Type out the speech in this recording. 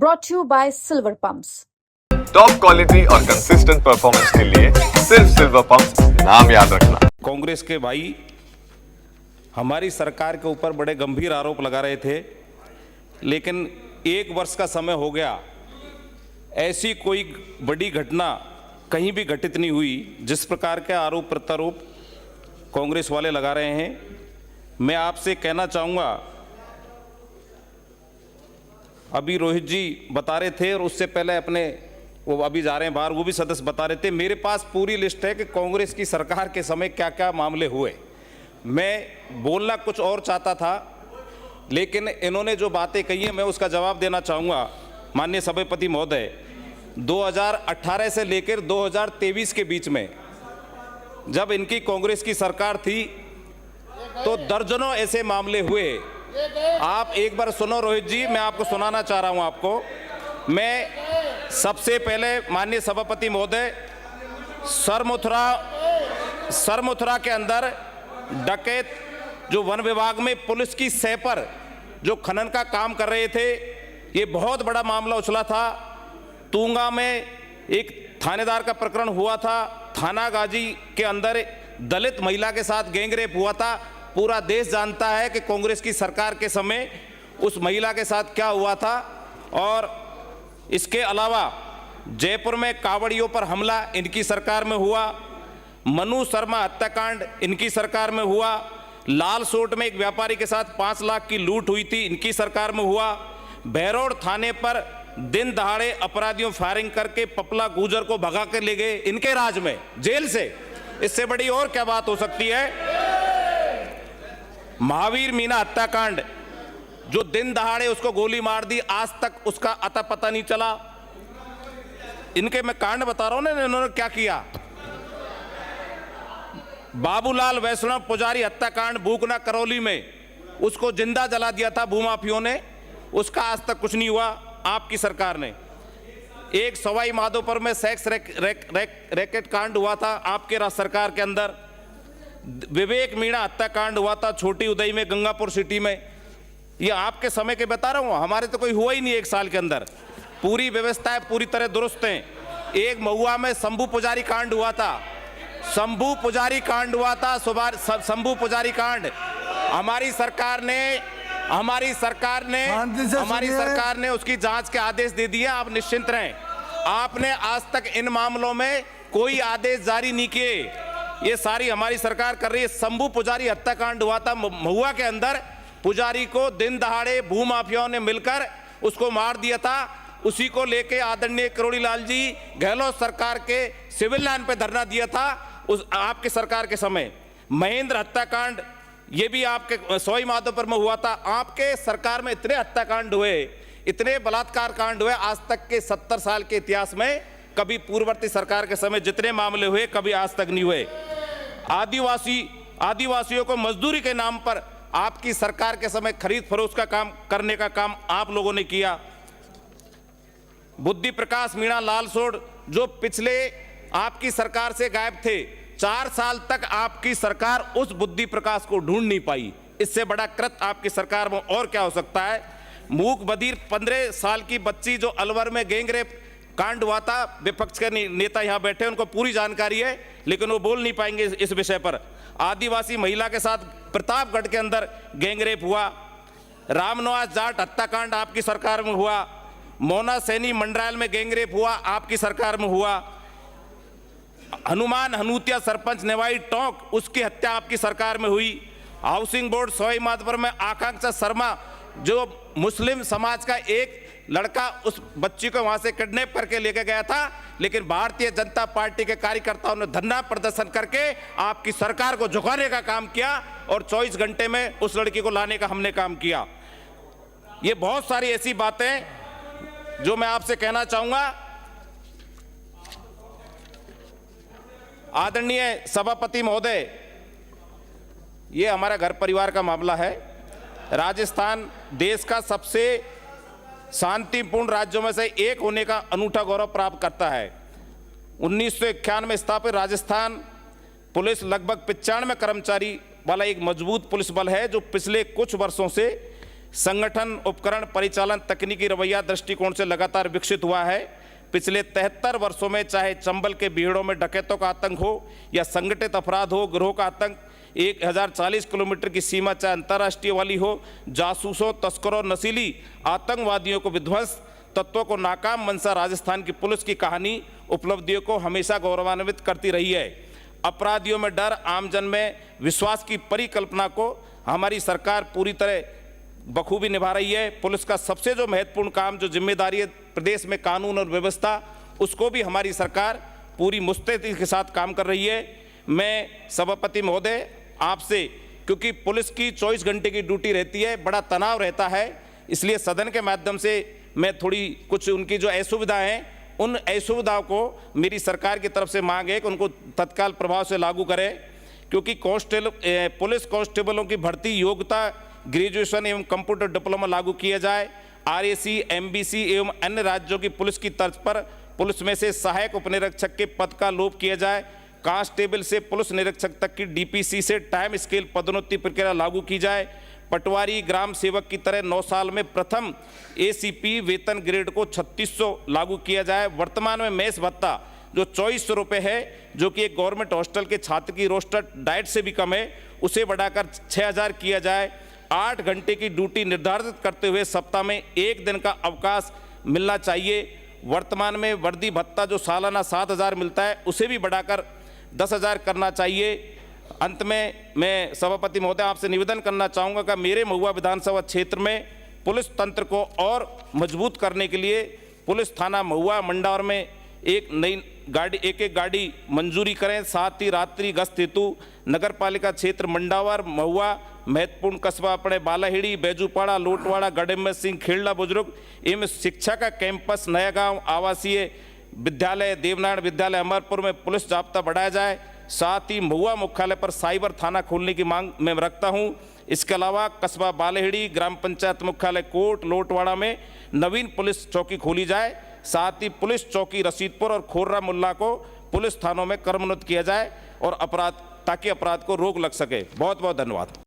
brought to you by Silver Pumps. Top quality और consistent performance के लिए सिर्फ सिल्वर पंप्स नाम याद रखना। कांग्रेस के भाई हमारी सरकार के ऊपर बड़े गंभीर आरोप लगा रहे थे, लेकिन 1 वर्ष का समय हो गया, ऐसी कोई बड़ी घटना कहीं भी घटित नहीं हुई जिस प्रकार के आरोप प्रत्यारोप कांग्रेस वाले लगा रहे हैं। मैं आपसे कहना चाहूँगा, अभी रोहित जी बता रहे थे और उससे पहले अपने वो अभी जा रहे हैं बाहर, वो भी सदस्य बता रहे थे, मेरे पास पूरी लिस्ट है कि कांग्रेस की सरकार के समय क्या क्या मामले हुए। मैं बोलना कुछ और चाहता था, लेकिन इन्होंने जो बातें कही हैं मैं उसका जवाब देना चाहूँगा। माननीय सभापति महोदय, 2018 से लेकर 2023 के बीच में जब इनकी कांग्रेस की सरकार थी तो दर्जनों ऐसे मामले हुए। आप एक बार सुनो रोहित जी, मैं आपको सुनाना चाह रहा हूं आपको। मैं सबसे पहले माननीय सभापति महोदय, सरमुथरा के अंदर डकैत जो वन विभाग में पुलिस की सह पर जो खनन का काम कर रहे थे, ये बहुत बड़ा मामला उछला था। तूंगा में एक थानेदार का प्रकरण हुआ था, थाना गाजी के अंदर दलित महिला के साथ गैंगरेप हुआ था। पूरा देश जानता है कि कांग्रेस की सरकार के समय उस महिला के साथ क्या हुआ था। और इसके अलावा जयपुर में कावड़ियों पर हमला इनकी सरकार में हुआ, मनु शर्मा हत्याकांड इनकी सरकार में हुआ, लाल सोट में एक व्यापारी के साथ 5 लाख की लूट हुई थी, इनकी सरकार में हुआ, बहरोड थाने पर दिन दहाड़े अपराधियों फायरिंग करके पपला गुजर को भगा कर ले गए, इनके राज में जेल से। इससे बड़ी और क्या बात हो सकती है। महावीर मीना हत्याकांड, जो दिन दहाड़े उसको गोली मार दी, आज तक उसका अता पता नहीं चला। इनके मैं कांड बता रहा हूं ना, इन्होंने क्या किया। बाबूलाल वैष्णव पुजारी हत्याकांड बूकना करौली में, उसको जिंदा जला दिया था भूमाफियों ने, उसका आज तक कुछ नहीं हुआ आपकी सरकार ने। एक सवाई माधोपुर में सेक्स रैकेट कांड हुआ था आपके सरकार के अंदर। विवेक मीणा हत्याकांड हुआ था छोटी उदय में, गंगापुर सिटी में। ये आपके समय के बता रहा हूँ, हमारे तो कोई हुआ ही नहीं 1 साल के अंदर। पूरी व्यवस्थाएं पूरी तरह दुरुस्त हैं। एक महुआ में शंभू पुजारी कांड हुआ था, शंभू पुजारी कांड हुआ था, शंभू पुजारी कांड। हमारी सरकार ने उसकी जांच के आदेश दे दिए। आप निश्चिंत रहें, आपने आज तक इन मामलों में कोई आदेश जारी नहीं किए, ये सारी हमारी सरकार कर रही है। शंभू पुजारी हत्याकांड हुआ था महुआ के अंदर, पुजारी को दिन दहाड़े भूमाफियाओं ने मिलकर उसको मार दिया था। उसी को लेके आदरणीय करोड़ीलाल जी गहलोत सरकार के सिविल लाइन पे धरना दिया था उस आपकी सरकार के समय। महेंद्र हत्याकांड, ये भी आपके सवाई माधोपुर में हुआ था। आपके सरकार में इतने हत्याकांड हुए, इतने बलात्कार कांड हुए, आज तक के 70 साल के इतिहास में कभी पूर्ववर्ती सरकार के समय जितने मामले हुए कभी आज तक नहीं हुए। आदिवासियों को मजदूरी के नाम पर आपकी सरकार के समय खरीद फरोख्त का काम करने का काम आप लोगों ने किया। बुद्धि प्रकाश मीणा लालसोट जो पिछले आपकी सरकार से गायब थे, 4 साल तक आपकी सरकार उस बुद्धि प्रकाश को ढूंढ नहीं पाई। इससे बड़ा कृत आपकी सरकार में और क्या हो सकता है। मूक बधिर 15 साल की बच्ची जो अलवर में गैंगरेप कांड हुआ था, विपक्ष के नेता यहां बैठे, उनको पूरी जानकारी है लेकिन वो बोल नहीं पाएंगे इस विषय पर। आदिवासी महिला के साथ प्रतापगढ़ के अंदर गैंगरेप हुआ। रामनिवास जाट हत्याकांड आपकी सरकार में हुआ। मोना सैनी मंडरायल में गैंगरेप हुआ, आपकी सरकार में हुआ। हनुमान हनूतिया सरपंच नेवाई टोंक, उसकी हत्या आपकी सरकार में हुई। हाउसिंग बोर्ड सवाई माधोपुर में आकांक्षा शर्मा, जो मुस्लिम समाज का एक लड़का उस बच्ची को वहां से किडनैप करके लेके गया था, लेकिन भारतीय जनता पार्टी के कार्यकर्ताओं ने धरना प्रदर्शन करके आपकी सरकार को झुकाने का काम किया और 24 घंटे में उस लड़की को लाने का हमने काम किया। ये बहुत सारी ऐसी बातें जो मैं आपसे कहना चाहूंगा। आदरणीय सभापति महोदय, ये हमारा घर परिवार का मामला है। राजस्थान देश का सबसे शांतिपूर्ण राज्यों में से एक होने का अनूठा गौरव प्राप्त करता है। 1991 में स्थापित राजस्थान पुलिस लगभग 95 कर्मचारी वाला एक मजबूत पुलिस बल है, जो पिछले कुछ वर्षों से संगठन, उपकरण, परिचालन, तकनीकी रवैया दृष्टिकोण से लगातार विकसित हुआ है। पिछले 73 वर्षों में चाहे चंबल के भीड़ों में डकैतों का आतंक हो या संगठित अपराध हो, गिरोह का आतंक, 1040 किलोमीटर की सीमा चाहे अंतर्राष्ट्रीय वाली हो, जासूसों, तस्करों, नशीली आतंकवादियों को विध्वंस, तत्वों को नाकाम मंशा राजस्थान की पुलिस की कहानी उपलब्धियों को हमेशा गौरवान्वित करती रही है। अपराधियों में डर, आमजन में विश्वास की परिकल्पना को हमारी सरकार पूरी तरह बखूबी निभा रही है। पुलिस का सबसे जो महत्वपूर्ण काम, जो जिम्मेदारी है प्रदेश में कानून और व्यवस्था, उसको भी हमारी सरकार पूरी मुस्तैदी के साथ काम कर रही है। मैं सभापति महोदय आपसे, क्योंकि पुलिस की 24 घंटे की ड्यूटी रहती है, बड़ा तनाव रहता है, इसलिए सदन के माध्यम से मैं थोड़ी कुछ उनकी जो असुविधाएं हैं, उन असुविधाओं को मेरी सरकार की तरफ से मांग है कि उनको तत्काल प्रभाव से लागू करें। क्योंकि पुलिस कांस्टेबलों की भर्ती योग्यता ग्रेजुएशन एवं कंप्यूटर डिप्लोमा लागू किया जाए। आरएसी, एमबीसी एवं अन्य राज्यों की पुलिस की तर्ज पर पुलिस में से सहायक उपनिरीक्षक के पद का लोप किया जाए। कांस्टेबल से पुलिस निरीक्षक तक की डीपीसी से टाइम स्केल पदोन्नति प्रक्रिया लागू की जाए। पटवारी, ग्राम सेवक की तरह 9 साल में प्रथम एसीपी वेतन ग्रेड को 3600 लागू किया जाए। वर्तमान में मेस भत्ता जो 2400 रुपये है, जो कि एक गवर्नमेंट हॉस्टल के छात्र की रोस्टर डाइट से भी कम है, उसे बढ़ाकर 6000 किया जाए। 8 घंटे की ड्यूटी निर्धारित करते हुए सप्ताह में 1 दिन का अवकाश मिलना चाहिए। वर्तमान में वर्दी भत्ता जो सालाना 7000 मिलता है, उसे भी बढ़ाकर 10,000 करना चाहिए। अंत में मैं सभापति महोदय आपसे निवेदन करना चाहूँगा कि मेरे महुआ विधानसभा क्षेत्र में पुलिस तंत्र को और मजबूत करने के लिए पुलिस थाना महुआ मंडावर में एक गाड़ी मंजूरी करें। साथ ही रात्रि गश्त हेतु नगर पालिका क्षेत्र मंडावर, महुआ, महत्वपूर्ण कस्बा अपने बालाहिड़ी, बैजूपाड़ा, लोटवाड़ा, गढ़िमत सिंह, खेड़ला बुजुर्ग एवं शिक्षा का कैंपस, नया गांव, आवासीय विद्यालय, देवनारायण विद्यालय अमरपुर में पुलिस जाब्ता बढ़ाया जाए। साथ ही महुआ मुख्यालय पर साइबर थाना खोलने की मांग मैं रखता हूं। इसके अलावा कस्बा बालेहिड़ी, ग्राम पंचायत मुख्यालय कोट, लोटवाड़ा में नवीन पुलिस चौकी खोली जाए। साथ ही पुलिस चौकी रसीदपुर और खोर्रा मुल्ला को पुलिस थानों में कर्मोन्नत किया जाए और ताकि अपराध को रोक लग सके। बहुत बहुत धन्यवाद।